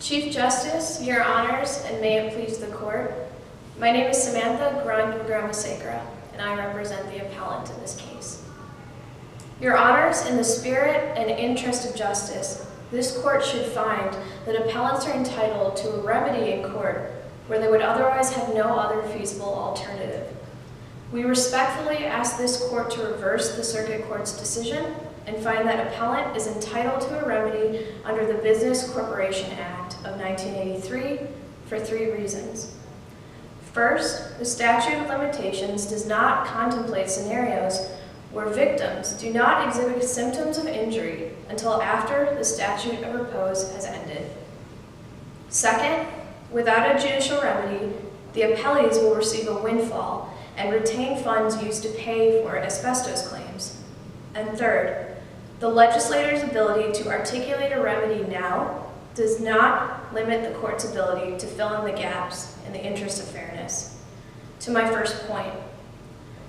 Chief Justice, Your Honors, and may it please the Court, my name is Samantha Grund-Gramasekra, and I represent the appellant in this case. Your Honors, in the spirit and interest of justice, this Court should find that appellants are entitled to a remedy in court where they would otherwise have no other feasible alternative. We respectfully ask this Court to reverse the Circuit Court's decision and find that appellant is entitled to a remedy under the Business Corporation Act of 1983 for 3 reasons. First, the statute of limitations does not contemplate scenarios where victims do not exhibit symptoms of injury until after the statute of repose has ended. Second, without a judicial remedy, the appellees will receive a windfall and retain funds used to pay for asbestos claims. And third, the legislator's ability to articulate a remedy now does not limit the court's ability to fill in the gaps in the interest of fairness. To my first point,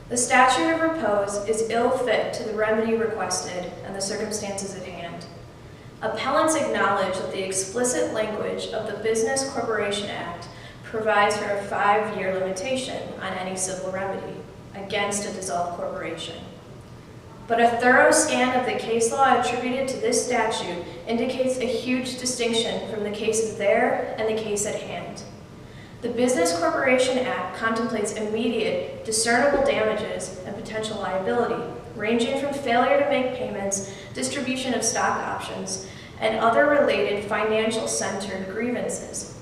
the statute of repose is ill-fit to the remedy requested and the circumstances at hand. Appellants acknowledge that the explicit language of the Business Corporation Act provides for a 5-year limitation on any civil remedy against a dissolved corporation. But a thorough scan of the case law attributed to this statute indicates a huge distinction from the cases there and the case at hand. The Business Corporation Act contemplates immediate, discernible damages and potential liability, ranging from failure to make payments, distribution of stock options, and other related financial-centered grievances.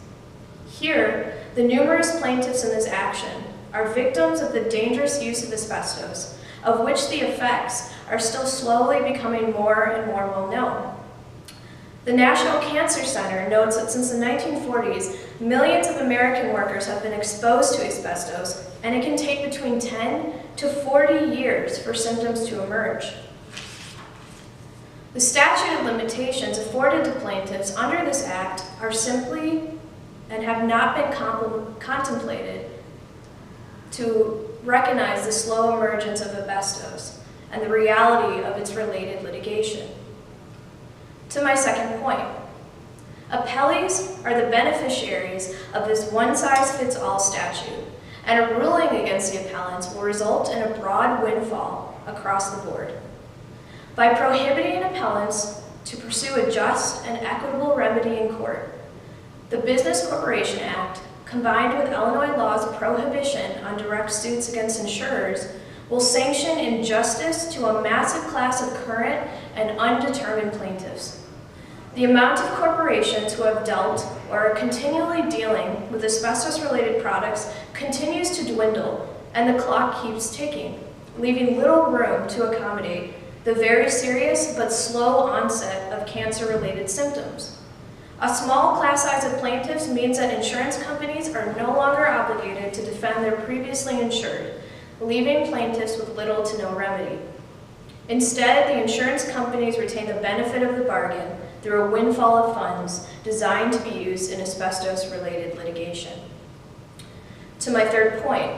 Here, the numerous plaintiffs in this action are victims of the dangerous use of asbestos, of which the effects are still slowly becoming more and more well known. The National Cancer Center notes that since the 1940s, millions of American workers have been exposed to asbestos, and it can take between 10 to 40 years for symptoms to emerge. The statute of limitations afforded to plaintiffs under this act are simply and have not been contemplated to recognize the slow emergence of asbestos and the reality of its related litigation. To my second point, appellees are the beneficiaries of this one-size-fits-all statute, and a ruling against the appellants will result in a broad windfall across the board. By prohibiting appellants to pursue a just and equitable remedy in court, the Business Corporation Act, combined with Illinois law's prohibition on direct suits against insurers, will sanction injustice to a massive class of current and undetermined plaintiffs. The amount of corporations who have dealt or are continually dealing with asbestos-related products continues to dwindle, and the clock keeps ticking, leaving little room to accommodate the very serious but slow onset of cancer-related symptoms. A small class size of plaintiffs means that insurance companies are no longer obligated to defend their previously insured, leaving plaintiffs with little to no remedy. Instead, the insurance companies retain the benefit of the bargain through a windfall of funds designed to be used in asbestos-related litigation. To my third point,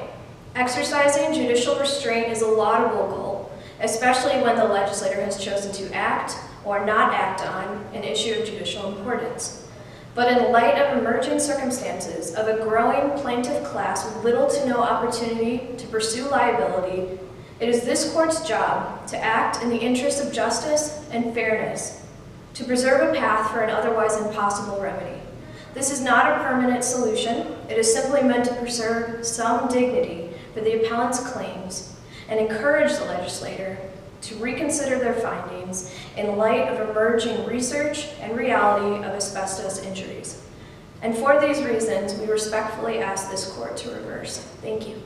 exercising judicial restraint is a laudable goal, especially when the legislator has chosen to act or not act on an issue of judicial importance. But in light of emerging circumstances of a growing plaintiff class with little to no opportunity to pursue liability, it is this court's job to act in the interest of justice and fairness, to preserve a path for an otherwise impossible remedy. This is not a permanent solution. It is simply meant to preserve some dignity for the appellant's claims and encourage the legislator to reconsider their findings in light of emerging research and reality of asbestos injuries. And for these reasons, we respectfully ask this court to reverse. Thank you.